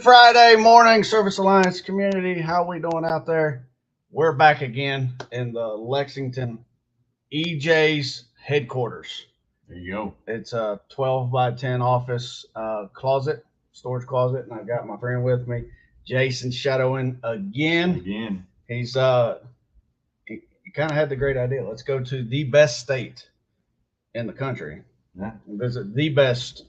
Friday morning, Service Alliance community. How we doing out there? We're back again in the Lexington EJ's headquarters. There you go. It's a 12 by 10 office storage closet, and I got my friend with me, Jason, shadowing again. He's he kind of had the great idea. Let's go to the best state in the country and visit the best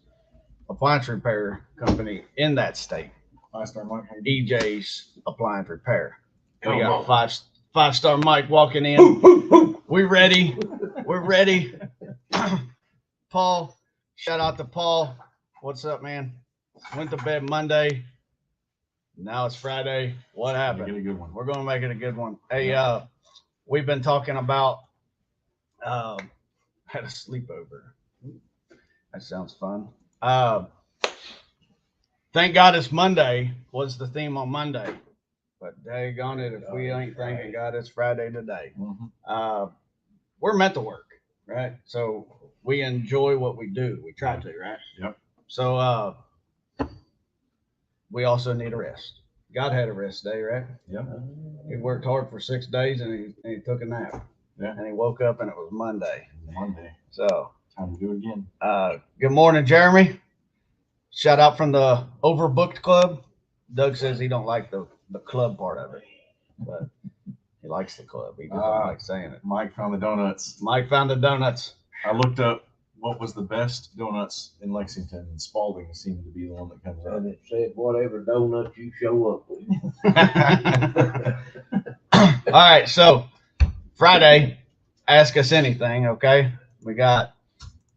appliance repair company in that state. 5-star Mike. EJ's Appliance Repair. We got five-star Mike walking in. We ready. We're ready. Paul, shout out to Paul. What's up, man? Went to bed Monday. Now it's Friday. What happened? Get a good one. We're going to make it a good one. Hey, we've been talking about had a sleepover. That sounds fun. Thank God it's Monday was the theme on Monday, but daggone it if we ain't thanking God it's Friday today. We're meant to work, right? So we enjoy what we do. We try to, right? Yep. So we also need a rest. God had a rest day, right? Yep. He worked hard for 6 days and he took a nap. Yeah. And he woke up and it was Monday. So time to do it again. Good morning, Jeremy. Shout out from the Overbooked Club. Doug says he don't like the club part of it, but he likes the club. He just don't like saying it. Mike found the donuts. Mike found the donuts. I looked up what was the best donuts in Lexington, and Spalding seemed to be the one that comes up. And it said whatever donut you show up with. All right, so Friday, ask us anything, okay? We got,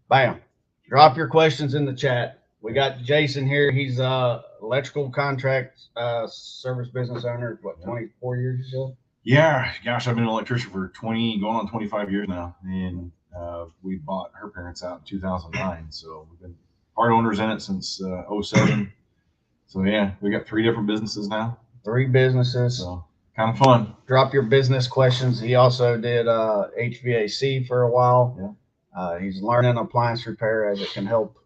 bam, drop your questions in the chat. We got Jason here. He's electrical contract service business owner. What, 24 years or so? Yeah, gosh, I've been an electrician for 20, going on 25 years now, and we bought her parents out in 2009. So we've been part owners in it since 07. So yeah, we got 3 different businesses now. 3 businesses. So kind of fun. Drop your business questions. He also did HVAC for a while. Yeah. He's learning appliance repair as it can help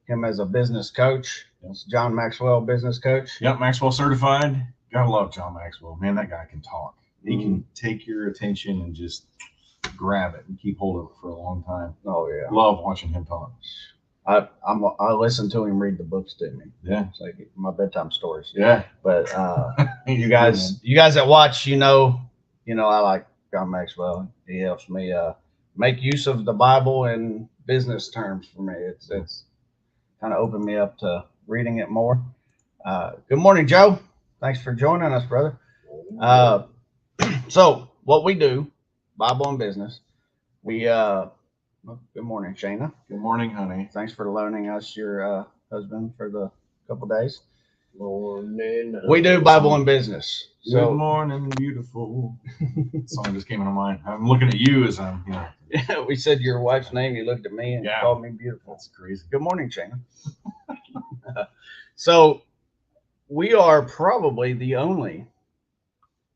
him as a business coach. It's John Maxwell, business coach. Yep, Maxwell certified. Gotta love John Maxwell. Man, that guy can talk. He can take your attention and just grab it and keep hold of it for a long time. Oh yeah. Love watching him talk. I listen to him read the books to me. Yeah. It's like my bedtime stories. Yeah. But you guys that watch, you know I like John Maxwell. He helps me make use of the Bible in business terms for me. It's kind of opened me up to reading it more. Good morning, Joe. Thanks for joining us, brother. So what we do, Bible and business, we good morning, Shayna. Good morning, honey. Thanks for loaning us your husband for the couple days. Morning. We do Bible and business. So, good morning, beautiful. Song just came into mind. I'm looking at you as I'm, Yeah, we said your wife's name. You looked at me and called me beautiful. That's crazy. Good morning, Shayna. So we are probably the only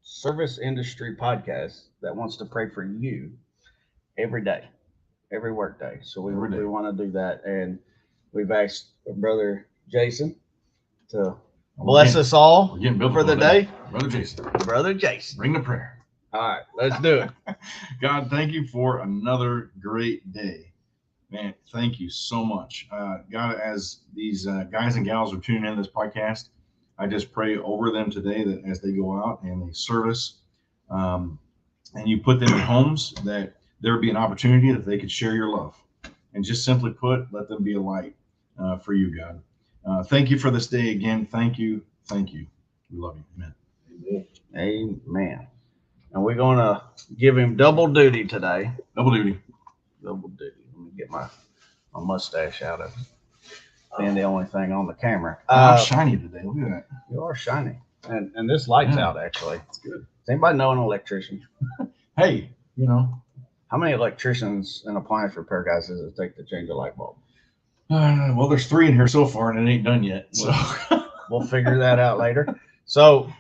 service industry podcast that wants to pray for you every day, every work day. So we want to do that. And we've asked brother Jason to bless us all for the day. Brother Jason. Bring the prayer. All right, let's do it. God, thank you for another great day. Man, thank you so much. God, as these guys and gals are tuning in to this podcast, I just pray over them today that as they go out and they service, and you put them in homes, that there be an opportunity that they could share your love. And just simply put, let them be a light for you, God. Thank you for this day again. Thank you. Thank you. We love you. Amen. Amen. And we're going to give him double duty today. Double duty. Double duty. Let me get my mustache out of being the only thing on the camera. I'm shiny today. Look at that. You are shiny. And this light's out, actually. That's good. Does anybody know an electrician? Hey, How many electricians and appliance repair guys does it take to change a light bulb? Well, there's 3 in here so far, and it ain't done yet. So we'll figure that out later. So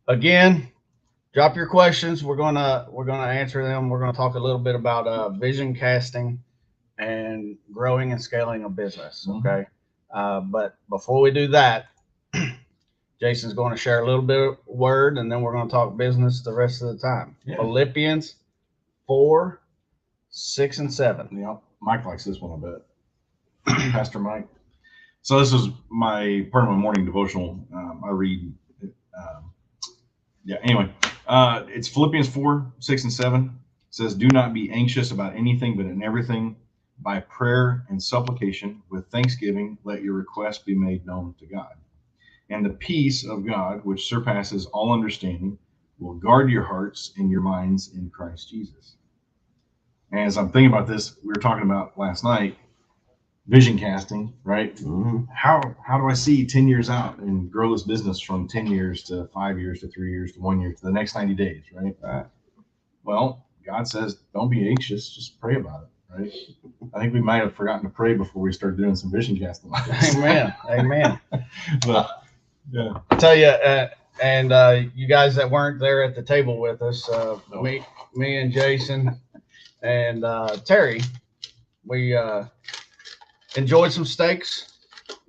again, drop your questions. We're gonna answer them. We're gonna talk a little bit about vision casting and growing and scaling a business. Okay. But before we do that, Jason's going to share a little bit of word, and then we're going to talk business the rest of the time. Yeah. Philippians 4, 6, and 7. Yeah, Mike likes this one, I bet. Pastor Mike. So this is my part of my morning devotional. I read. Anyway, it's Philippians 4, 6, and 7. It says, "Do not be anxious about anything, but in everything, by prayer and supplication, with thanksgiving, let your requests be made known to God. And the peace of God, which surpasses all understanding, will guard your hearts and your minds in Christ Jesus." And as I'm thinking about this, we were talking about last night, vision casting, right? Mm-hmm. How do I see 10 years out and grow this business from 10 years to 5 years to 3 years to 1 year to the next 90 days, right? Well, God says, don't be anxious, just pray about it, right? I think we might have forgotten to pray before we started doing some vision casting. Amen. Amen. But, yeah. I tell you, and you guys that weren't there at the table with us, me and Jason and Terry, we enjoyed some steaks,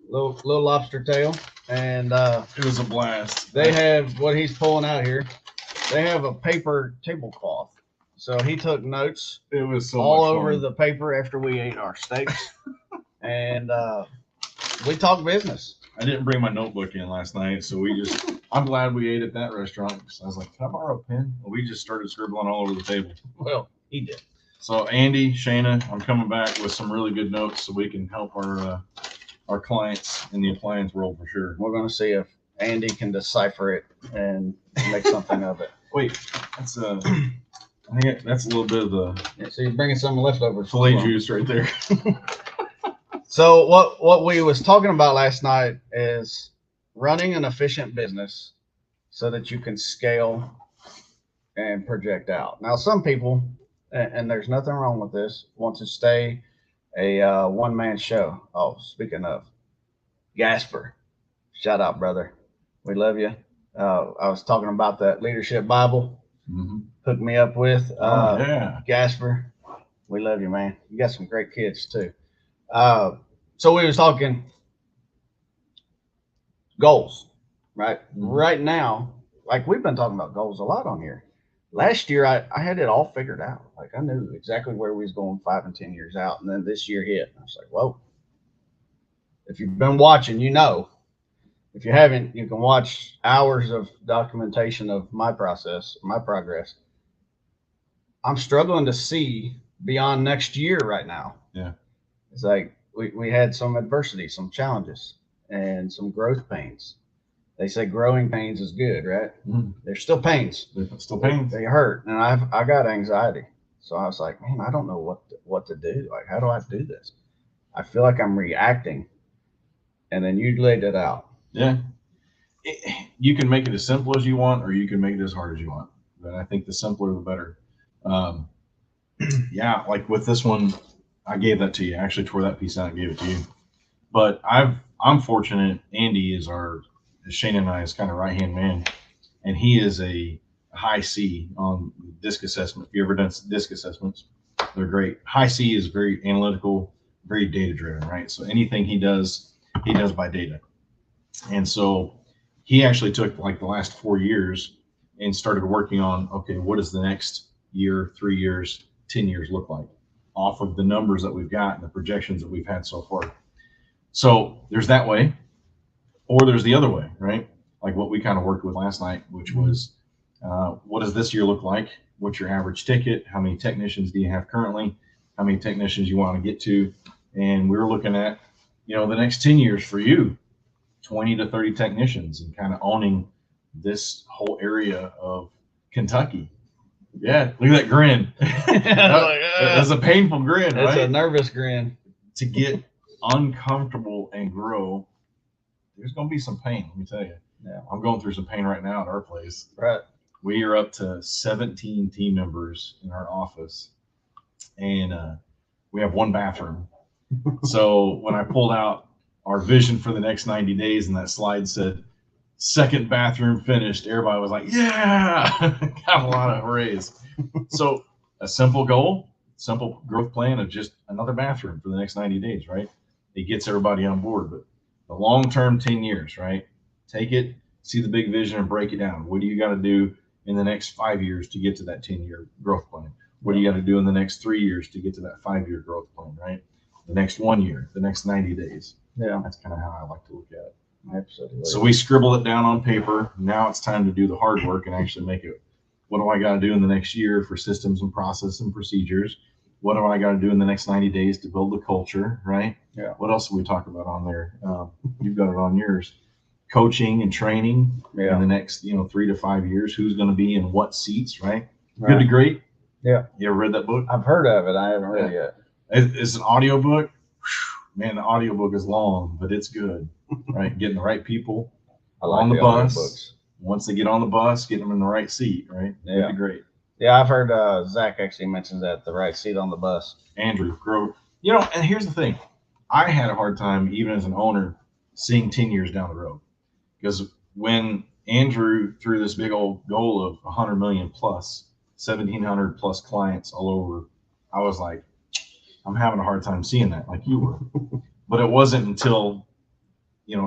little lobster tail, and It was a blast. they have what he's pulling out here. They have a paper tablecloth, so he took notes It was so all much over fun. the paper after we ate our steaks, and we talked business. I didn't bring my notebook in last night, so I'm glad we ate at that restaurant. So I was like, can I borrow a pen? Well, we just started scribbling all over the table. Well, he did. So Andy, Shayna, I'm coming back with some really good notes so we can help our clients in the appliance world for sure. We're going to see if Andy can decipher it and make something of it. Wait, that's I think that's a little bit of the Yeah, so you're bringing some leftovers. filet juice right there. So what we was talking about last night is running an efficient business so that you can scale and project out. Now, some people, and there's nothing wrong with this, want to stay a one-man show. Oh, speaking of, Gasper, shout out, brother. We love you. I was talking about that leadership Bible. Mm-hmm. Hooked me up with Yeah. Gasper. We love you, man. You got some great kids too. So we was talking goals, right? Mm-hmm. Right now, like we've been talking about goals a lot on here. Last year, I had it all figured out. Like I knew exactly where we was going 5 and 10 years out. And then this year hit. I was like, whoa. If you've been watching, you know. If you haven't, you can watch hours of documentation of my process, my progress. I'm struggling to see beyond next year right now. Yeah. It's like we had some adversity, some challenges, and some growth pains. They say growing pains is good, right? Mm-hmm. There's still pains. There's still pains. They hurt, and I got anxiety. So I was like, man, I don't know what to do. Like, how do I do this? I feel like I'm reacting. And then you laid it out. Yeah. You can make it as simple as you want, or you can make it as hard as you want. But I think the simpler, the better. Yeah, like with this one, I gave that to you. I actually tore that piece out and gave it to you. But I'm fortunate. Andy is Shane and I is kind of right hand man, and he is a high C on disc assessment. If you ever done disc assessments, they're great. High C is very analytical, very data driven, right? So anything he does by data. And so he actually took like the last 4 years and started working on, okay, what does the next year, 3 years, 10 years look like off of the numbers that we've got and the projections that we've had so far. So there's that way, or there's the other way, right? Like what we kind of worked with last night, which was what does this year look like? What's your average ticket? How many technicians do you have currently? How many technicians you want to get to? And we were looking at, the next 10 years for you, 20 to 30 technicians, and kind of owning this whole area of Kentucky. Yeah, look at that grin. That's a painful grin, That's right? a nervous grin. To get uncomfortable and grow, there's going to be some pain, let me tell you. Yeah. I'm going through some pain right now at our place. Right. We are up to 17 team members in our office, and we have one bathroom. So when I pulled out our vision for the next 90 days and that slide said, second bathroom finished, everybody was like, yeah, got a lot of hoorays. So a simple goal, simple growth plan of just another bathroom for the next 90 days, right? It gets everybody on board. But the long-term 10 years, right? Take it see the big vision and break it down. What do you got to do in the next 5 years to get to that 10-year growth plan? What do you got to do in the next 3 years to get to that 5-year growth plan, right? The next 1 year, the next 90 days. Yeah, That's kind of how I like to look at it. absolutely. So we scribble it down on paper. Now it's time to do the hard work and actually make it. What do I got to do in the next year for systems and process and procedures? What do I got to do in the next 90 days to build the culture, right? Yeah. What else do we talk about on there? You've got it on yours. Coaching and training in the next, 3 to 5 years. Who's going to be in what seats, right? Good to Great. Yeah. You ever read that book? I've heard of it. I haven't read it yet. It's an audio book. Man, the audio book is long, but it's good, right? Getting the right people on the bus. Audiobooks. Once they get on the bus, get them in the right seat, right? Yeah. Good to Great. Yeah, I've heard Zach actually mentions that, the right seat on the bus. Andrew Grover. And here's the thing. I had a hard time, even as an owner, seeing 10 years down the road. Because when Andrew threw this big old goal of 100 million plus, 1,700 plus clients all over, I was like, I'm having a hard time seeing that, like you were. But it wasn't until,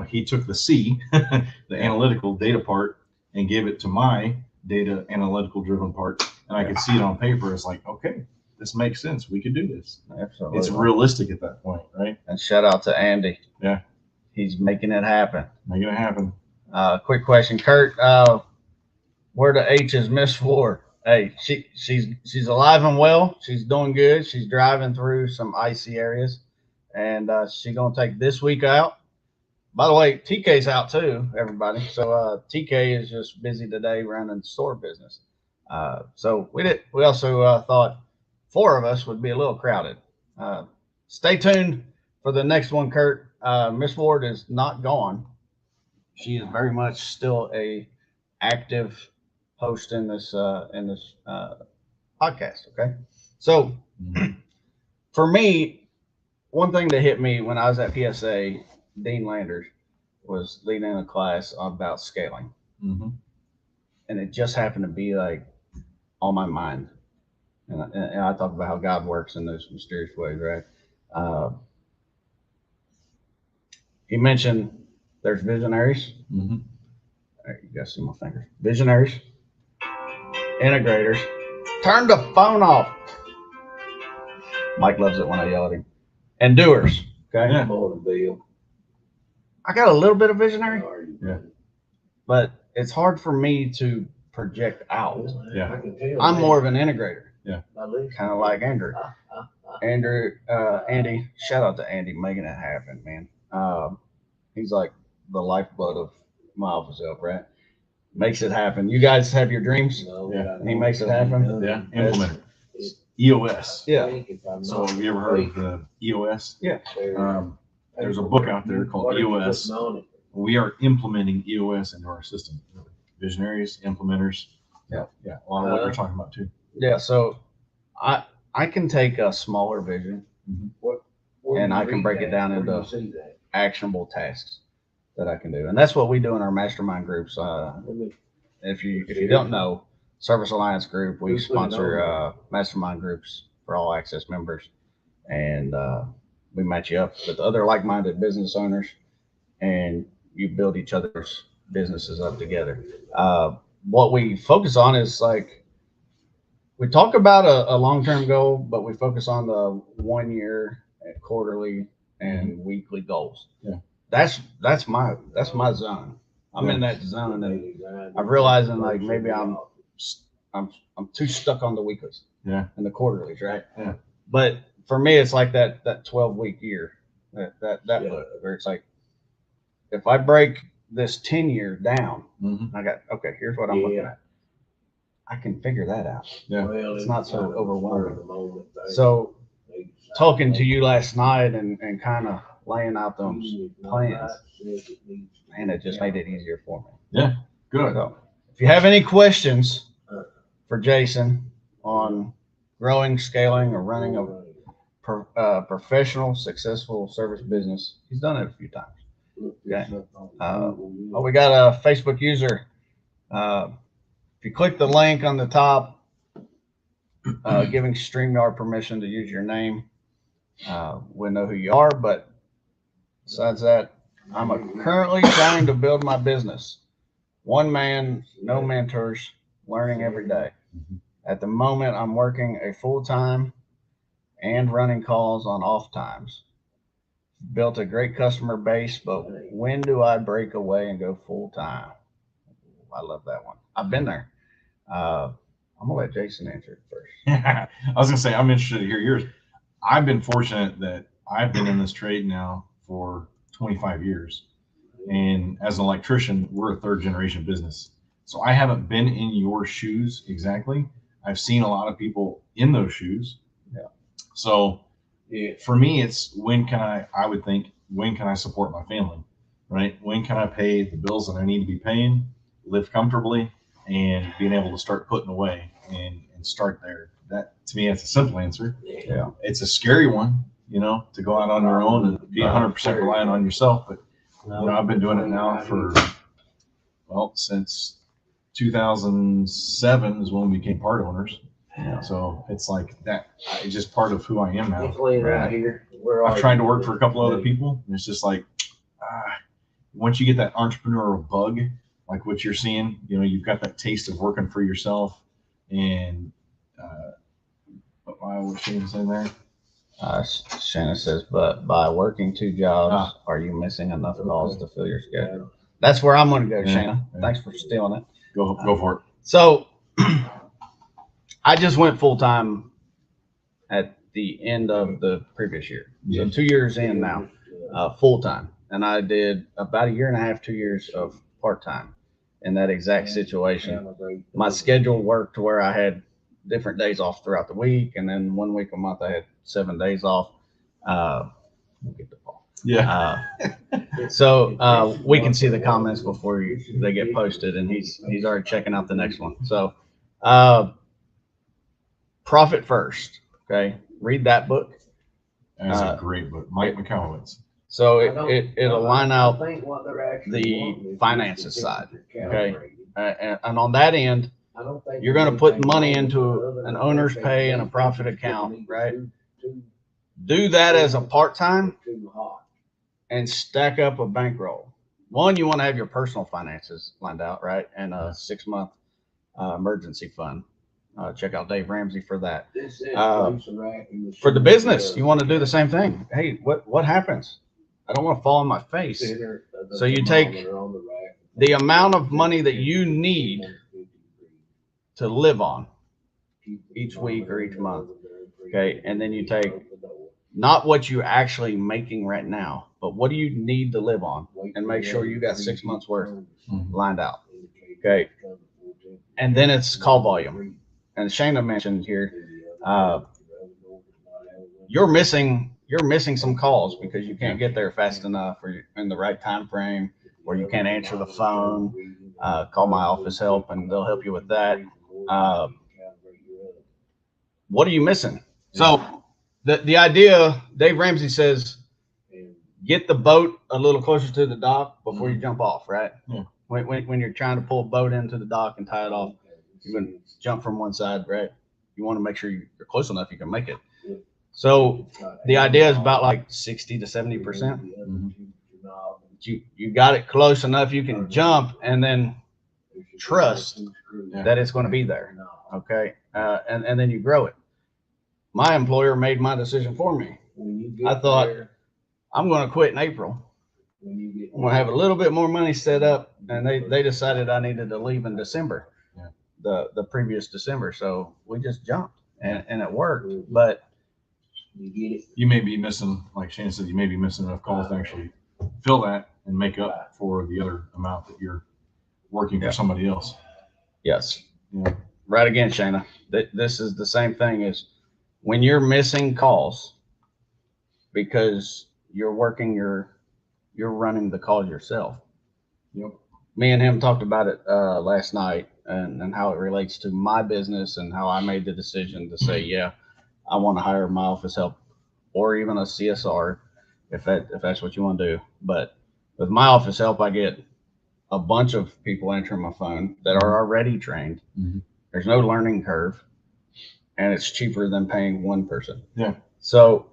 he took the C, the analytical data part, and gave it to my data analytical driven part, and I could see it on paper. It's like, okay, this makes sense. We could do this. Absolutely. It's realistic at that point, right? And shout out to Andy. Yeah. He's making it happen. Making it happen. Quick question, Kurt. Where the H is Miss Ford? Hey, she's alive and well. She's doing good. She's driving through some icy areas, and she's gonna take this week out. By the way, TK's out too, everybody. So TK is just busy today running store business. So we also thought 4 of us would be a little crowded. Stay tuned for the next one, Kurt. Miss Ward is not gone. She is very much still a active host in this podcast. Okay, so for me, one thing that hit me when I was at PSA, Dean Landers was leading a class about scaling, and it just happened to be like on my mind, and I talk about how God works in those mysterious ways, right? He mentioned there's visionaries. All right, you guys see my fingers. Visionaries, integrators. Turn the phone off. Mike loves it when I yell at him. And doers. Okay. Yeah. Morning, Bill. I got a little bit of visionary, How are you? Yeah. but it's hard for me to project out. Yeah. I can tell. I'm more of an integrator, I listen. kind of like Andrew. Andy, shout out to Andy making it happen, man. He's like the lifeblood of my office help, right? Makes it happen. You guys have your dreams. No, Yeah. He makes it happen. Yeah. Implement it. EOS. Yeah. So have you ever heard of the EOS? Yeah. There's a book out there called EOS. We are implementing EOS into our system. Visionaries, implementers. Yeah. Yeah. A lot of what you're talking about too. Yeah. So I can take a smaller vision and I can break it down into actionable tasks that I can do. And that's what we do in our mastermind groups. If you don't know, Service Alliance Group, we sponsor mastermind groups for all access members. And we match you up with other like-minded business owners and you build each other's businesses up together. What we focus on is like, we talk about a long-term goal, but we focus on the 1 year, quarterly, and weekly goals. Yeah. That's my zone. I'm in that zone, and I'm realizing like maybe I'm too stuck on the weeklies. Yeah. And the quarterlies, right? Yeah. But for me, it's like that 12-week year, that where it's like, if I break this 10-year down, I got, okay, here's what I'm looking at. I can figure that out. Yeah. Well, It's not so overwhelming. moment. So talking to you last night and kind of laying out those plans, and it just made it easier for me. Good. So if you have any questions for Jason on growing, scaling, or running a professional, successful service business, he's done it a few times. Okay. We got a Facebook user. If you click the link on the top, giving StreamYard permission to use your name, we'll know who you are. But besides that, I'm currently trying to build my business. one man, no mentors, learning every day. Mhm. At the moment, I'm working a full time and running calls on off times. Built a great customer base, but when do I break away and go full time? I love that one. I've been there. I'm gonna let Jason answer it first. I was gonna say I'm interested to hear yours. I've been fortunate that I've been in this trade now for 25 years, and as an electrician, we're a third generation business. So I haven't been in your shoes exactly. I've seen a lot of people in those shoes. Yeah. So for me, it's when can I would think, when can I support my family, right? When can I pay the bills that I need to be paying, live comfortably, and being able to start putting away and start there. That to me, it's a simple answer. Yeah. It's a scary one, to go out on your own and be 100% reliant on yourself. But I've been doing it now for since 2007 is when we became part owners. Yeah. So it's like that. It's just part of who I am now. Right. I've tried to work for a couple other people, and it's just like once you get that entrepreneurial bug, like what you're seeing, you've got that taste of working for yourself. And what was she saying there? Shanna says, but by working two jobs, are you missing enough calls to fill your schedule? That's where I'm going to go, Shanna. Thanks for stealing it. Go for it. So I just went full time at the end of the previous year. So 2 years in now, full time. And I did about a year and a half, 2 years of part time in that exact situation. My schedule worked to where I had different days off throughout the week. And then 1 week a month, I had 7 days off. We'll get the ball. Yeah. So we can see the comments before they get posted, and he's already checking out the next one. So Profit First. Okay, read that book. That's a great book, Mike McCowitz. So it'll line out the finances side. Okay, and on that end, you're going to put money into an owner's pay and a profit account, right? Do that as a part-time and stack up a bankroll. One, you want to have your personal finances lined out, right? And a 6-month emergency fund. Check out Dave Ramsey for that. For the business, you want to do the same thing. Hey, what happens? I don't want to fall on my face. So you take the amount of money that you need to live on each week or each month. Okay, and then you take not what you're actually making right now, but what do you need to live on, and make sure you got 6 months worth lined out. Okay, and then it's call volume. And Shana mentioned here, you're missing some calls because you can't get there fast enough, or you're in the right time frame, or you can't answer the phone. Call my office help, and they'll help you with that. What are you missing? So the idea, Dave Ramsey says, get the boat a little closer to the dock before you jump off, right? Yeah. When you're trying to pull a boat into the dock and tie it off, you're going to jump from one side, right? You want to make sure you're close enough you can make it. So the idea is about like 60 to 70%. You got it close enough you can jump, and then trust that it's going to be there. Okay, and then you grow it. My employer made my decision for me. I thought, I'm going to quit in April. I'm going to have a little bit more money set up, and they decided I needed to leave in December, the previous December. So we just jumped, and it worked. But you may be missing, like Shane said, you may be missing enough calls to actually fill that and make up for the other amount that you're working for somebody else. Yes. Yeah. Right again, Shana. This is the same thing as when you're missing calls because you're running the call yourself. Yep. Me and him talked about it last night, and how it relates to my business, and how I made the decision to say, yeah, I want to hire my office help, or even a CSR if that's what you want to do. But with my office help, I get a bunch of people answering my phone that are already trained. Mm-hmm. There's no learning curve, and it's cheaper than paying one person. Yeah. So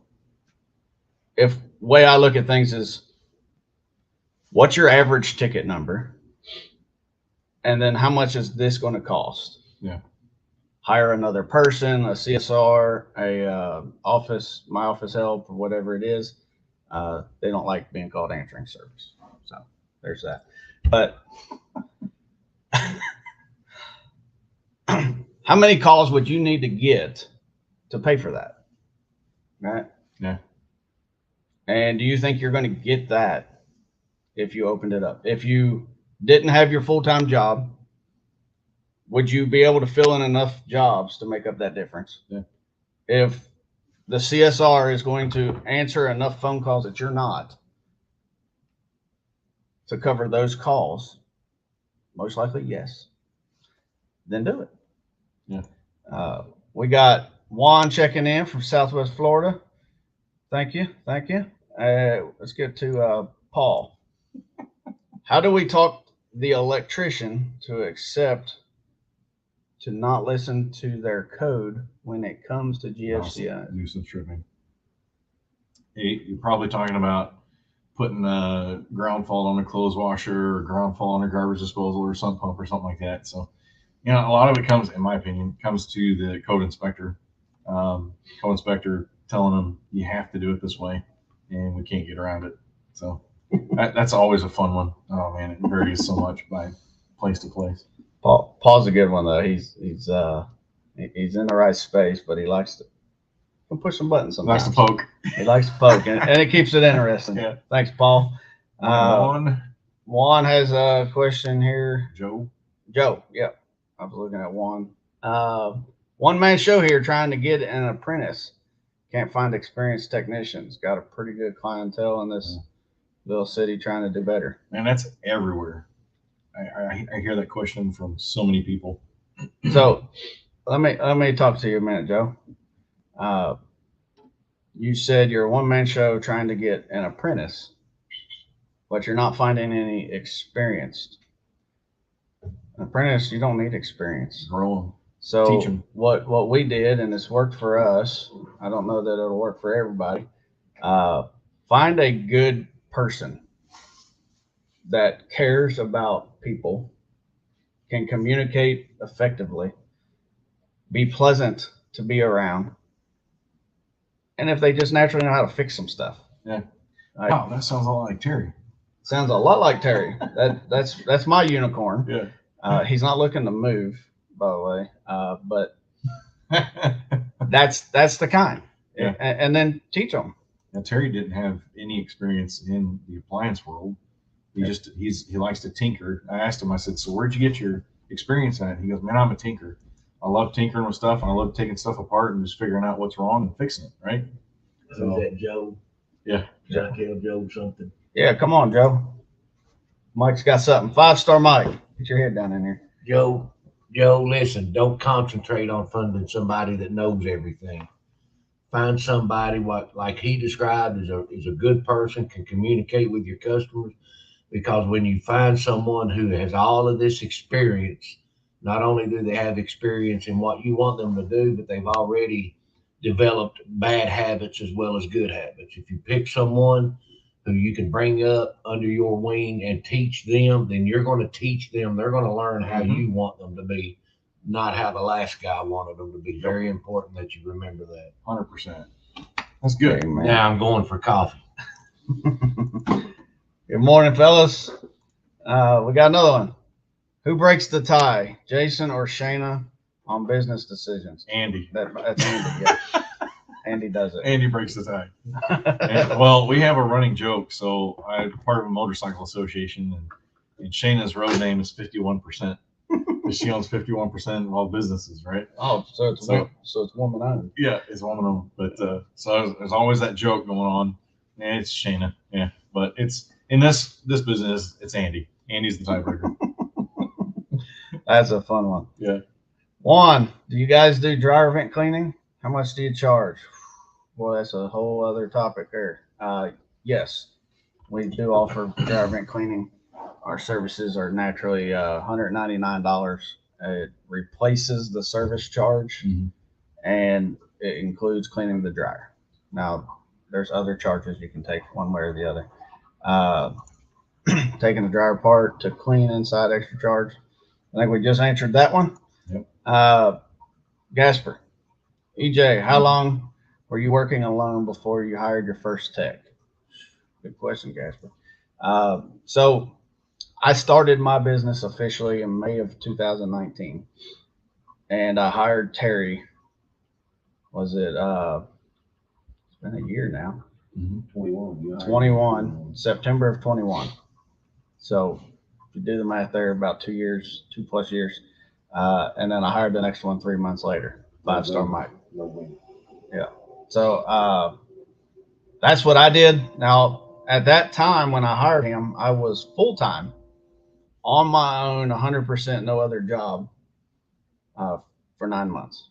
if way I look at things is, what's your average ticket number? And then how much is this going to cost? Yeah. Hire another person, a CSR, my office help, or whatever it is. They don't like being called answering service. So there's that. But how many calls would you need to get to pay for that? Right? Yeah. And do you think you're going to get that if you opened it up? If you didn't have your full-time job, would you be able to fill in enough jobs to make up that difference? Yeah. If the CSR is going to answer enough phone calls that you're not to cover those calls, most likely yes, then do it. Yeah. We got Juan checking in from Southwest Florida. Thank you. Let's get to Paul. How do we talk the electrician to accept to not listen to their code when it comes to GFCI? Nuisance tripping. You're probably talking about putting a ground fault on a clothes washer or ground fault on a garbage disposal or sump pump or something like that. So, a lot of it comes, in my opinion, comes to the code inspector. Code inspector telling them you have to do it this way, and we can't get around it. So that's always a fun one. Oh man, it varies so much by place to place. Paul's a good one though. He's in the right space, but he likes to push some buttons sometimes. Likes to poke. He likes to poke, and it keeps it interesting. Yeah. Thanks, Paul. Juan has a question here. Joe. Yep. I was looking at Juan. One-man show here trying to get an apprentice. Can't find experienced technicians. Got a pretty good clientele in this little city trying to do better. Man, that's everywhere. I hear that question from so many people. So let me talk to you a minute, Joe. You said you're a one-man show trying to get an apprentice, but you're not finding any experienced. An apprentice, you don't need experience. Grow them. So Teach them. What we did, and it's worked for us. I don't know that it'll work for everybody. Find a good person that cares about people, can communicate effectively, be pleasant to be around, and if they just naturally know how to fix some stuff. Yeah. Wow, that sounds a lot like Terry. Sounds a lot like Terry. That's my unicorn. Yeah. He's not looking to move, by the way, but that's the kind. Yeah. And then teach them. Now, Terry didn't have any experience in the appliance world. He likes to tinker. I asked him, I said, so where'd you get your experience at? He goes, man, I'm a tinker. I love tinkering with stuff, and I love taking stuff apart and just figuring out what's wrong and fixing it, right? Is that Joe? Yeah. Did I tell Joe something? Yeah, come on, Joe. Mike's got something. 5-star Mike. Get your head down in here. Joe, listen, don't concentrate on finding somebody that knows everything. Find somebody like he described is a good person, can communicate with your customers. Because when you find someone who has all of this experience, not only do they have experience in what you want them to do, but they've already developed bad habits as well as good habits. If you pick someone who you can bring up under your wing and teach them, then you're going to teach them. They're going to learn how you want them to be, not how the last guy wanted them to be. Very important that you remember that. 100%. That's good. Amen. Now I'm going for coffee. Good morning, fellas. We got another one. Who breaks the tie, Jason or Shayna, on business decisions? Andy. That's Andy. Yeah. Andy does it. Andy breaks the tie. Well, we have a running joke. So I'm part of a motorcycle association, and Shayna's road name is 51%. She owns 51% of all businesses, right? Oh, so it's woman owned. Yeah, it's woman owned. But so there's always that joke going on. And it's Shayna. Yeah, but it's in this business, it's Andy. Andy's the tiebreaker. That's a fun one. Yeah. Juan, do you guys do dryer vent cleaning? How much do you charge? Boy, that's a whole other topic there. Yes, we do offer dryer vent cleaning. Our services are naturally $199. It replaces the service charge, and it includes cleaning the dryer. Now, there's other charges you can take one way or the other. Taking the dryer apart to clean inside, extra charge. I think we just answered that one. Yep. Gasper, EJ, how long were you working alone before you hired your first tech? Good question, Gasper. So I started my business officially in May of 2019, and I hired Terry. Was it? It's been a year now. 21, September of 21. So if you do the math there, about 2 years, 2+ years. And then I hired the next one 3 months later, 5-star Mike. Yeah. So that's what I did. Now, at that time when I hired him, I was full time on my own, 100%, no other job for 9 months.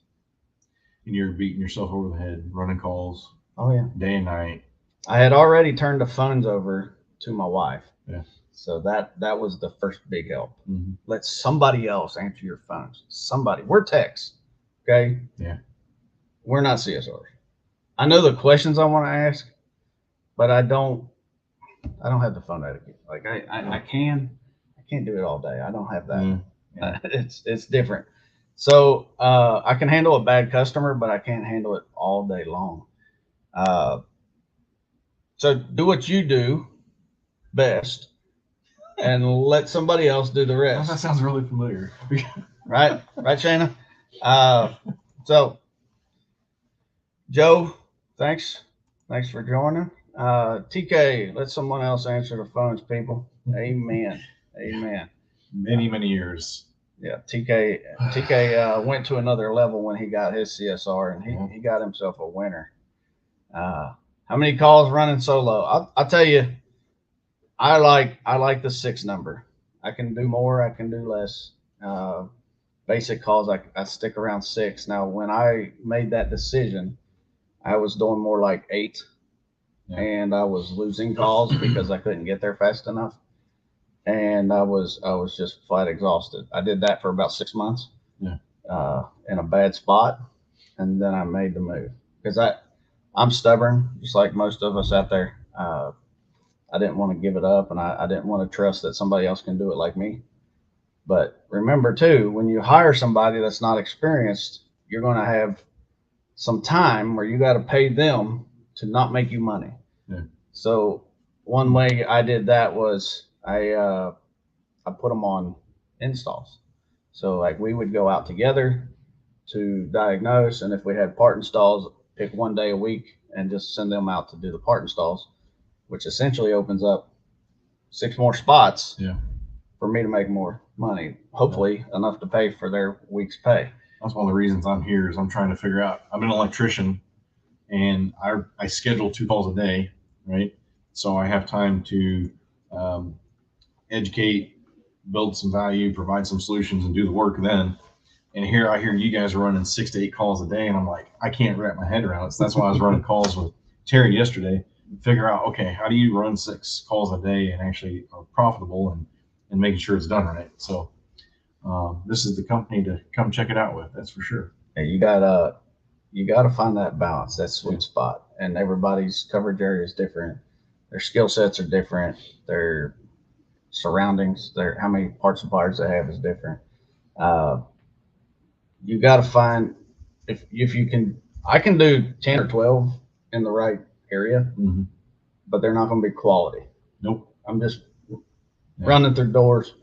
And you're beating yourself over the head, running calls. Oh, yeah. Day and night. I had already turned the phones over to my wife. Yeah. So that was the first big help. Mm-hmm. Let somebody else answer your phones. Somebody. We're techs. Okay? Yeah. We're not CSRs. I know the questions I want to ask, but I don't have the phone etiquette. Like I can't do it all day. I don't have that. Mm. Yeah. It's different. So I can handle a bad customer, but I can't handle it all day long. So do what you do best and let somebody else do the rest. That sounds really familiar. Right, Shayna? So Joe, thanks for joining. TK, let someone else answer the phones, people. Amen. Many years. Yeah, TK went to another level when he got his CSR, and he got himself a winner. How many calls running solo? I'll tell you, I like the 6 number. I can do more, I can do less. Basic calls, I stick around 6. Now, when I made that decision, I was doing more like 8, and I was losing calls because I couldn't get there fast enough, and I was just flat exhausted. I did that for about 6 months, in a bad spot, and then I made the move because I'm stubborn, just like most of us out there. I didn't want to give it up, and I didn't want to trust that somebody else can do it like me. But remember too, when you hire somebody that's not experienced, you're going to have some time where you got to pay them to not make you money. Yeah. So one way I did that was I put them on installs. So like we would go out together to diagnose, and if we had part installs, pick one day a week and just send them out to do the part installs, which essentially opens up 6 more spots for me to make more money, hopefully enough to pay for their week's pay. That's one of the reasons I'm here is I'm trying to figure out, I'm an electrician and I schedule 2 calls a day, right? So I have time to educate, build some value, provide some solutions, and do the work then. And here I hear you guys are running 6 to 8 calls a day, and I'm like, I can't wrap my head around it. So that's why I was running calls with Terry yesterday, figure out, okay, how do you run 6 calls a day and actually are profitable and making sure it's done right. So this is the company to come check it out with. That's for sure. And you gotta find that balance, that sweet spot. And everybody's coverage area is different. Their skill sets are different. Their surroundings, how many parts suppliers they have is different. You got to find if you can. I can do 10 or 12 in the right area, but they're not going to be quality. Nope. I'm just running through doors,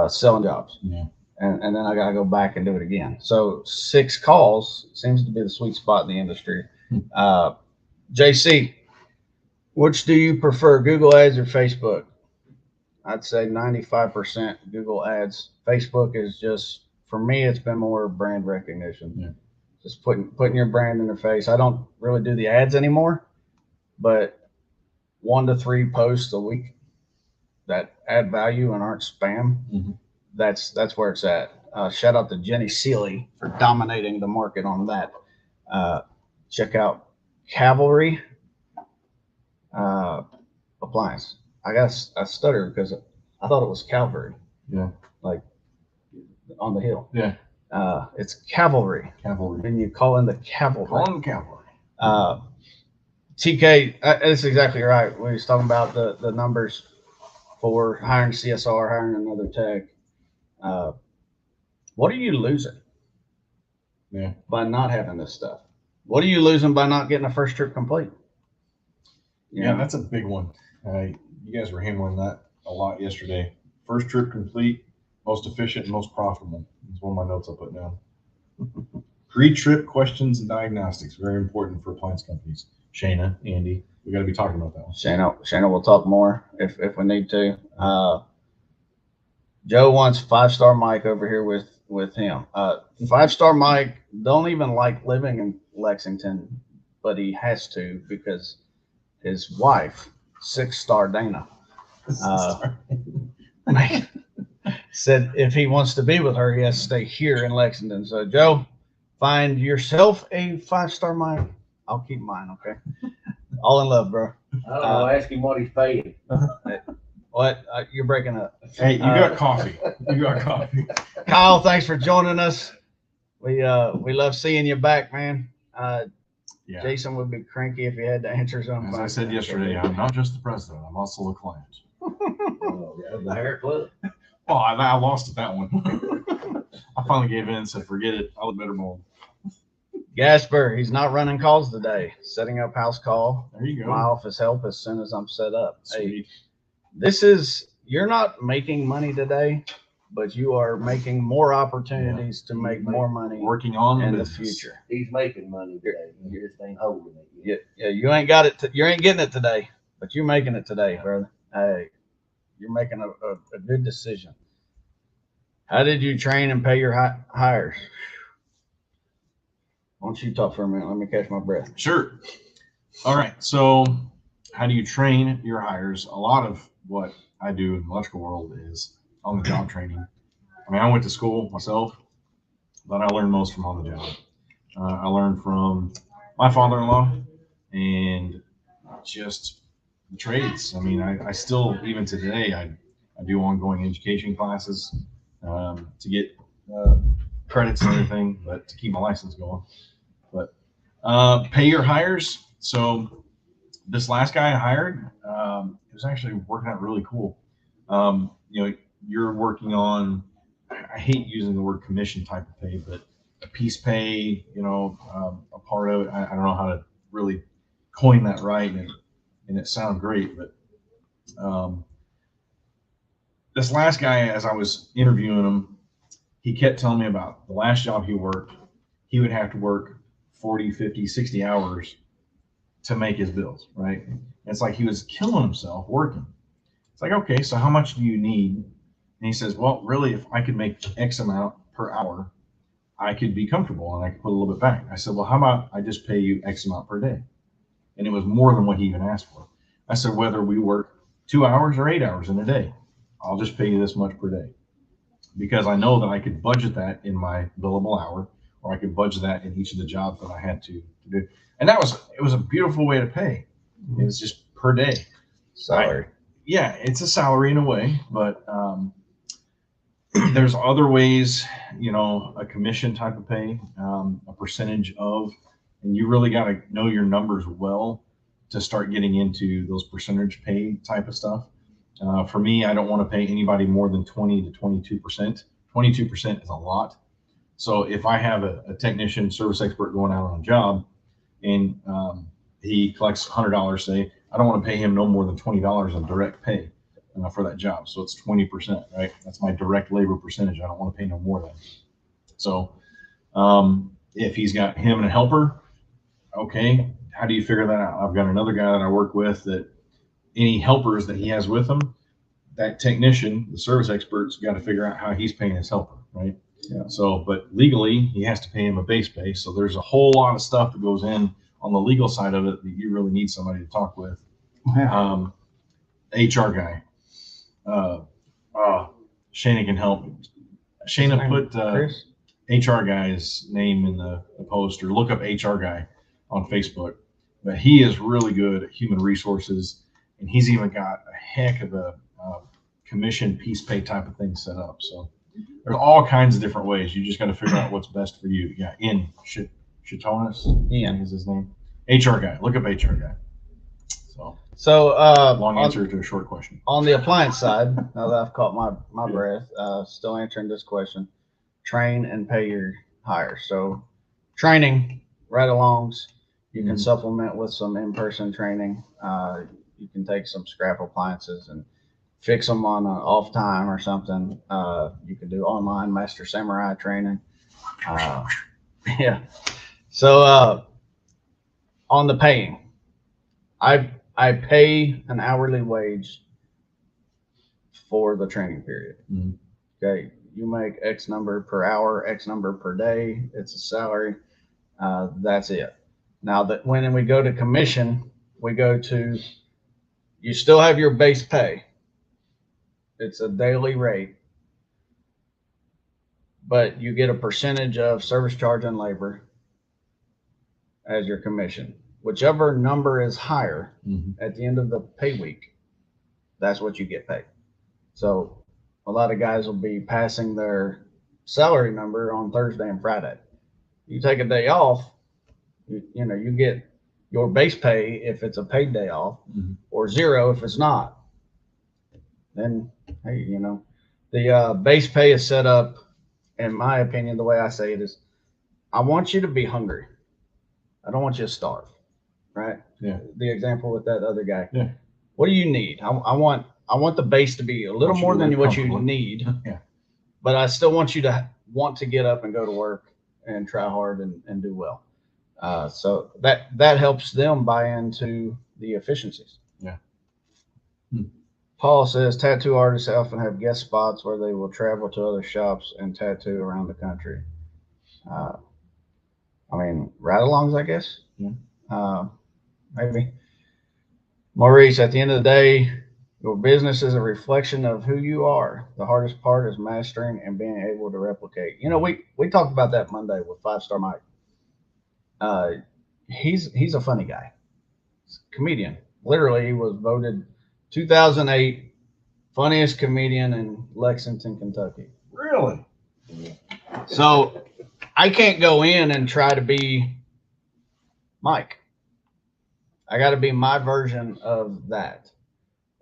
selling jobs. Yeah. And then I got to go back and do it again. So 6 calls seems to be the sweet spot in the industry. JC, which do you prefer, Google Ads or Facebook? I'd say 95% Google Ads. Facebook is just, for me, it's been more brand recognition. Yeah. Just putting your brand in their face. I don't really do the ads anymore, but 1 to 3 posts a week that add value and aren't spam. That's where it's at. Shout out to Jenny Seeley for dominating the market on that. Check out Cavalry Appliance. I stuttered because I thought it was Calvary. Yeah. Like on the hill. Yeah. It's Cavalry. Cavalry. And you call in the Cavalry. Call in Cavalry. TK, that's exactly right. We was talking about the numbers for hiring CSR, hiring another tech. What are you losing Yeah. by not having this stuff? What are you losing by not getting a first trip complete? Yeah, that's a big one. You guys were hammering that a lot yesterday. First trip complete, most efficient, and most profitable. That's one of my notes I put down. Pre-trip questions and diagnostics, very important for appliance companies. Shayna, Andy, we got to be talking about that one. Shana will talk more if we need to. Joe wants 5-star Mike over here with him. 5-star Mike don't even like living in Lexington, but he has to because his wife, 6-star Dana, said if he wants to be with her, he has to stay here in Lexington. So Joe, find yourself a 5-star Mike. I'll keep mine, okay? All in love, bro. I don't know. Ask him what he's paying. What? You're breaking up. Hey, you got coffee. You got coffee. Kyle, thanks for joining us. We love seeing you back, man. Yeah. Jason would be cranky if he had to answer something. As I said yesterday, I'm not just the president. I'm also a client. The hair club. Oh, I lost at that one. I finally gave in and said, forget it. I look better mold. Gasper, he's not running calls today. Setting up house call. There you go. My office help as soon as I'm set up. Sweet. Hey, you're not making money today, but you are making more opportunities to make more money Working on in the business. future. He's making money today. You just ain't holding it. Yeah, you ain't got it. You ain't getting it today, but you're making it today, brother. Hey, you're making a good decision. How did you train and pay your hires? Why don't you talk for a minute? Let me catch my breath. Sure. All right. So, how do you train your hires? A lot of what I do in the electrical world is on the job training. I mean, I went to school myself, but I learned most from on the job. I learned from my father-in-law and just the trades. I mean, I still, even today, I do ongoing education classes to get credits and everything, but to keep my license going. But pay your hires. So this last guy I hired, it was actually working out really cool. You're working on, I hate using the word commission type of pay, but a piece pay, a part of it. I don't know how to really coin that right, and it sounded great, but this last guy, as I was interviewing him, he kept telling me about the last job he worked. He would have to work 40, 50, 60 hours to make his bills, right? And it's like he was killing himself working. It's like, okay, so how much do you need? And he says, well, really, if I could make X amount per hour, I could be comfortable and I could put a little bit back. I said, well, how about I just pay you X amount per day? And it was more than what he even asked for. I said, whether we work 2 hours or 8 hours in a day, I'll just pay you this much per day. Because I know that I could budget that in my billable hour, or I could budget that in each of the jobs that I had to do. And it was a beautiful way to pay. It was just per day. Salary. Yeah, it's a salary in a way, but there's other ways, a commission type of pay, a percentage of, and you really got to know your numbers well to start getting into those percentage pay type of stuff. For me, I don't want to pay anybody more than 20 to 22%. 22% is a lot. So if I have a technician, service expert going out on a job, and he collects $100, say, I don't want to pay him no more than $20 in direct pay for that job. So it's 20%, right? That's my direct labor percentage. I don't want to pay no more than. So if he's got him and a helper, okay, how do you figure that out? I've got another guy that I work with that any helpers that he has with him, that technician, the service expert's got to figure out how he's paying his helper, right? Yeah. So, but legally, he has to pay him a base pay. So there's a whole lot of stuff that goes in on the legal side of it that you really need somebody to talk with. HR guy. Shana can help. Shana put HR guy's name in the post, or look up HR guy on Facebook. But he is really good at human resources, and he's even got a heck of a commission piece pay type of thing set up. So there's all kinds of different ways. You just got to figure out what's best for you. Yeah, Shatonis, Ian is his name. HR guy. Look up HR guy. So long answer to a short question. On the appliance side, now that I've caught my breath, still answering this question. train and pay your hire. So training, ride-alongs, you can supplement with some in-person training. You can take some scrap appliances and fix them on an off time or something. You can do online Master Samurai training. Uh, yeah. So on the paying, I pay an hourly wage for the training period. Mhm. Okay, you make X number per hour, X number per day. It's a salary. That's it. Now that when we go to commission, we go to you still have your base pay. It's a daily rate, but you get a percentage of service charge and labor as your commission. Whichever number is higher at the end of the pay week, that's what you get paid. So a lot of guys will be passing their salary number on Thursday and Friday. You take a day off, you get your base pay if it's a paid day off, or zero if it's not. Then hey, the base pay is set up, in my opinion, the way I say it is, I want you to be hungry. I don't want you to starve. Right? Yeah. The example with that other guy. Yeah. What do you need? I want the base to be a little more than what you need. Yeah. But I still want you to want to get up and go to work and try hard and do well. So that helps them buy into the efficiencies. Yeah. Paul says tattoo artists often have guest spots where they will travel to other shops and tattoo around the country. I mean, ride-alongs, I guess. Yeah. Maybe. Maurice, at the end of the day, your business is a reflection of who you are. The hardest part is mastering and being able to replicate. We talked about that Monday with 5 Star Mike. He's a funny guy. He's a comedian. Literally, he was voted 2008 funniest comedian in Lexington, Kentucky. Really? So I can't go in and try to be Mike. I got to be my version of that.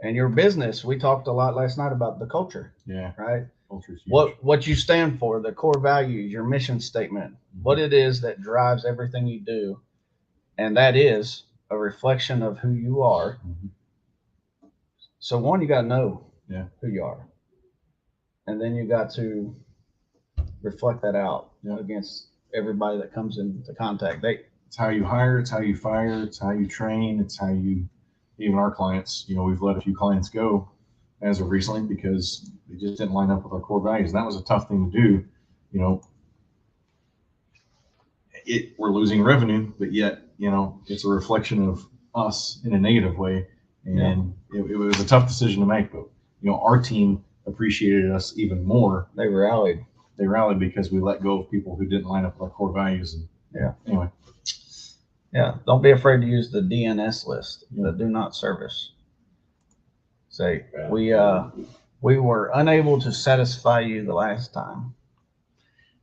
And your business, we talked a lot last night about the culture. Yeah. Right? Culture's huge. What you stand for, the core values, your mission statement, what it is that drives everything you do. And that is a reflection of who you are. So one, you got to know who you are. And then you got to reflect that out against everybody that comes into contact. It's how you hire, it's how you fire, it's how you train, it's how you, even our clients, we've let a few clients go as of recently because they just didn't line up with our core values. And that was a tough thing to do. We're losing revenue, but yet, it's a reflection of us in a negative way. And it was a tough decision to make, but, our team appreciated us even more. They rallied because we let go of people who didn't line up with our core values. And anyway. Yeah, don't be afraid to use the DNS list, the do not service. Say, we were unable to satisfy you the last time.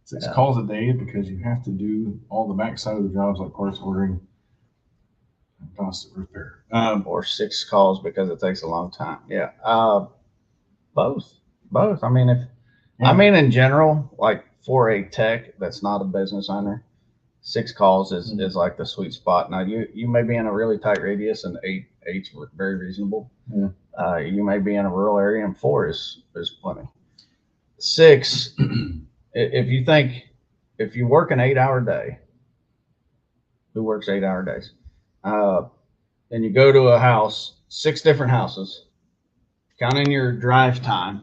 6 calls a day because you have to do all the backside of the jobs like parts ordering, cost of repair. Or 6 calls because it takes a long time. Yeah. Both. I mean, in general, like for a tech that's not a business owner, 6 calls is like the sweet spot. Now you may be in a really tight radius and 8's very reasonable. You may be in a rural area and 4 is plenty. 6, if you work an 8-hour day, who works 8-hour days? And you go to a house, 6 different houses, counting your drive time,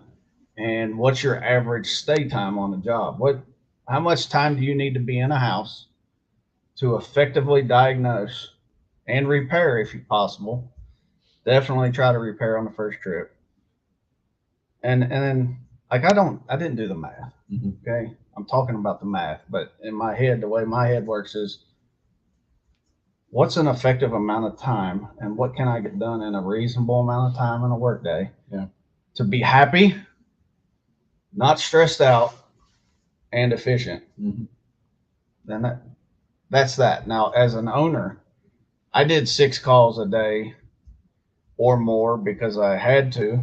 and what's your average stay time on the job? How much time do you need to be in a house to effectively diagnose and repair if possible? Definitely try to repair on the first trip. And then like I didn't do the math. Okay. I'm talking about the math, but in my head, the way my head works is what's an effective amount of time and what can I get done in a reasonable amount of time in a workday to be happy, not stressed out, and efficient. Then that's that. Now, as an owner, I did 6 calls a day or more because I had to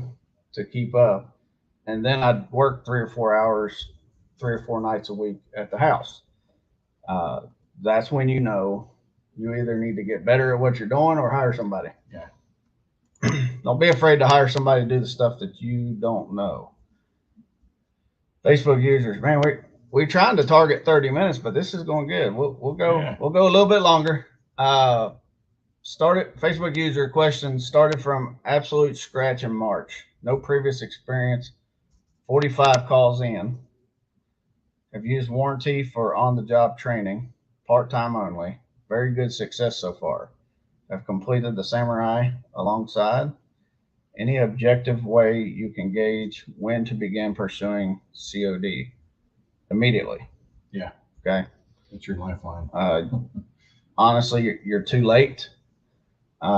keep up. And then I'd work 3 or 4 hours 3 or 4 nights a week at the house. That's when you know you either need to get better at what you're doing or hire somebody. Yeah. Don't be afraid to hire somebody to do the stuff that you don't know. Facebook users, man, we're trying to target 30 minutes, but this is going good. We'll go a little bit longer. Facebook user questions started from absolute scratch in March. No previous experience. 45 calls in. Have used warranty for on-the-job training, part-time only. Very good success so far. Have completed the Samurai alongside. Any objective way you can gauge when to begin pursuing COD? Immediately. Yeah. Okay. That's your lifeline. Honestly, you're too late. Get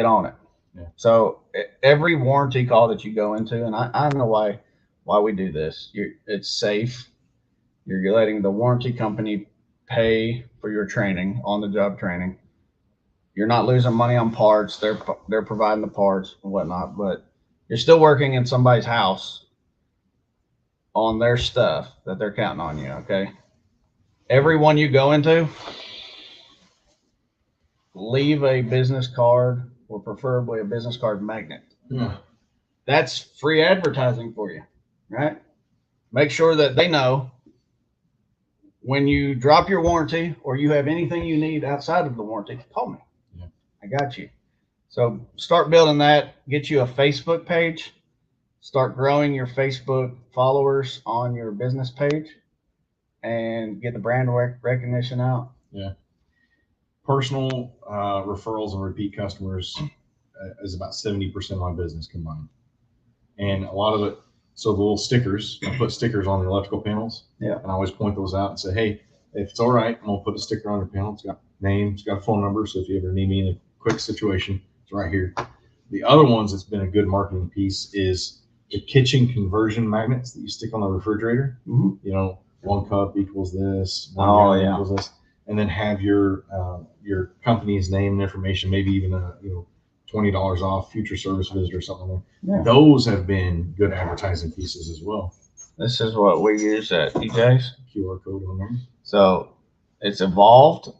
on it. Yeah. So every warranty call that you go into, and I know why we do this. It's safe. You're letting the warranty company pay for your training, on the job training. You're not losing money on parts. They're providing the parts and whatnot, but you're still working in somebody's house on their stuff that they're counting on you. Okay. Every one you go into, leave a business card or preferably a business card magnet. Yeah. That's free advertising for you, right? Make sure that they know when you drop your warranty or you have anything you need outside of the warranty, call me. Yeah. I got you. So start building that. Get you a Facebook page. Start growing your Facebook followers on your business page and get the brand recognition out. Yeah. Personal referrals and repeat customers is about 70% of my business combined. And a lot of it, so the little stickers, I put stickers on the electrical panels. Yeah. And I always point those out and say, hey, if it's all right, I'm going to put a sticker on your panel. It's got name, it's got a phone number. So if you ever need me in a quick situation, it's right here. The other ones that's been a good marketing piece is the kitchen conversion magnets that you stick on the refrigerator. Mm-hmm. You know, 1 cup equals this, 1 Oh, gallon yeah. equals this. And then have your company's name and information, maybe even $20 off future service visit or something like that. Yeah. Those have been good advertising pieces as well. This is what we use at EJ's. QR code on there. So it's evolved.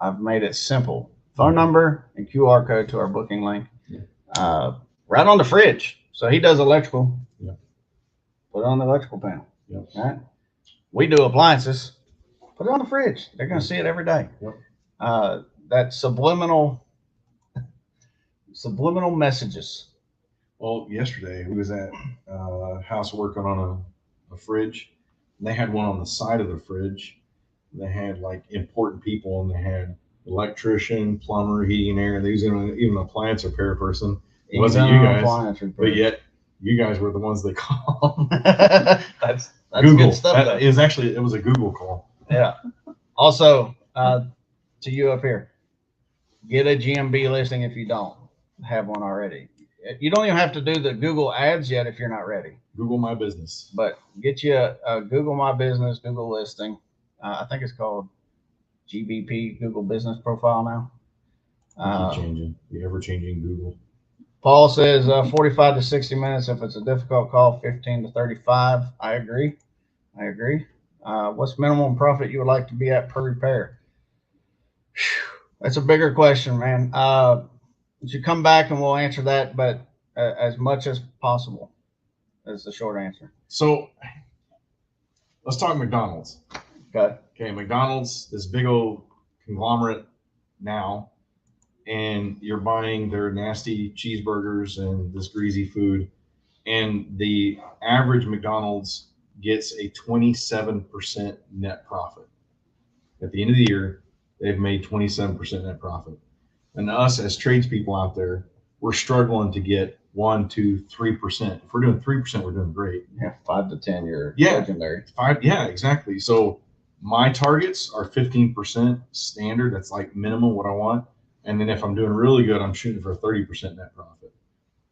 I've made it simple. Phone number and QR code to our booking link. Yeah. Right on the fridge. So he does electrical. Yeah. Put it on the electrical panel. Yeah. Right. We do appliances. Put it on the fridge. They're going to see it every day. Yep. That subliminal messages. Well, yesterday we was at house working on a fridge. And they had one on the side of the fridge. They had like important people, and they had electrician, plumber, heating and air. They was even an appliance repair person. It wasn't you guys, but yet you guys were the ones they called. That's Google. good stuff. It was a Google call. Yeah. Also, to you up here, get a GMB listing if you don't have one already. You don't even have to do the Google ads yet if you're not ready. Google My Business. But get you a Google My Business, Google listing. I think it's called GBP, Google Business Profile now. Keep changing. The ever-changing Google. Paul says 45 to 60 minutes if it's a difficult call, 15 to 35. I agree. What's minimum profit you would like to be at per repair? That's a bigger question, man. You should come back and we'll answer that, but as much as possible is the short answer. So let's talk McDonald's. Okay, McDonald's, this big old conglomerate now, and you're buying their nasty cheeseburgers and this greasy food, and the average McDonald's gets a 27% net profit. At the end of the year, they've made 27% net profit. And us as tradespeople out there, we're struggling to get 1%, 2%, 3%. If we're doing 3%, we're doing great. Yeah, 5 to 10, you're Yeah. legendary. 5, yeah, exactly. So my targets are 15% standard. That's like minimum what I want. And then if I'm doing really good, I'm shooting for a 30% net profit.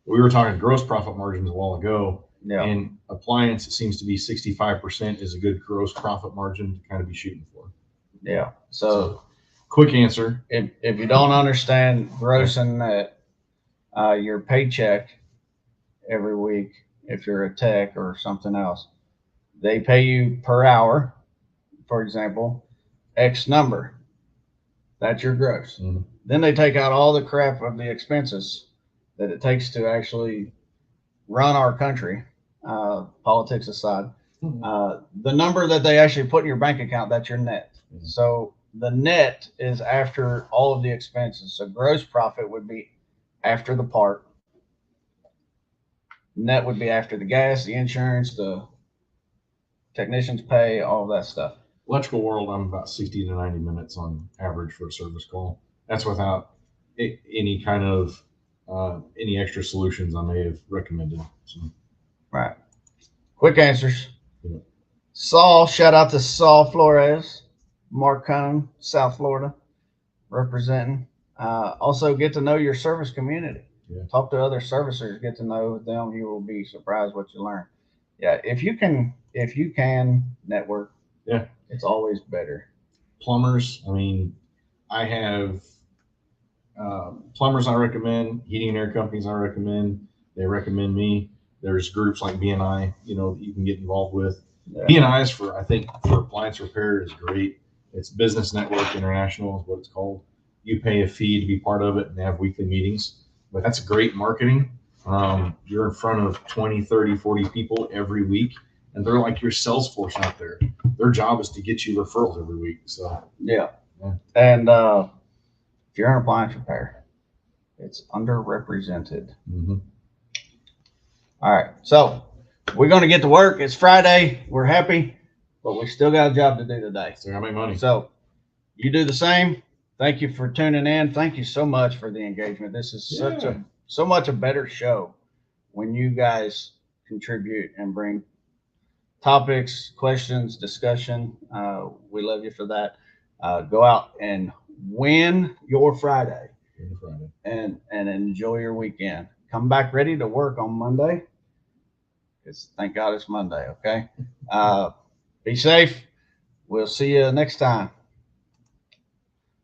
We were talking gross profit margins a while ago. Yeah. And appliance, it seems to be 65% is a good gross profit margin to kind of be shooting for. Yeah. So quick answer. If you don't understand grossing that your paycheck every week, if you're a tech or something else, They pay you per hour, for example, X number. That's your gross. Mm-hmm. Then they take out all the crap of the expenses that it takes to actually run our country, politics aside. The number that they actually put in your bank account, that's your net. Mm-hmm. So the net is after all of the expenses. So gross profit would be after the part. Net would be after the gas, the insurance, the technicians pay, all of that stuff. Electrical world, I'm about 60 to 90 minutes on average for a service call. That's without any kind of any extra solutions I may have recommended. So. Right. Quick answers. Yeah. Saul, shout out to Saul Flores, Mark Cunham, South Florida, representing. Also, get to know your service community. Yeah. Talk to other servicers, get to know them. You will be surprised what you learn. Yeah, if you can network, yeah, it's always better. Plumbers, I mean, I have plumbers I recommend, heating and air companies I recommend. They recommend me. There's groups like BNI, you know, that you can get involved with. Yeah. BNI is for appliance repair is great. It's Business Network International is what it's called. You pay a fee to be part of it and they have weekly meetings. But that's great marketing. You're in front of 20, 30, 40 people every week. And they're like your sales force out there. Their job is to get you referrals every week. So yeah. And if you're in appliance repair, it's underrepresented. Mm-hmm. All right. So we're going to get to work. It's Friday. We're happy, but we still got a job to do today. So I make money. So you do the same. Thank you for tuning in. Thank you so much for the engagement. This is so much a better show when you guys contribute and bring topics, questions, discussion. We love you for that. Go out and win your Friday. And enjoy your weekend. Come back ready to work on Monday. Thank God it's Monday, okay? Be safe. We'll see you next time.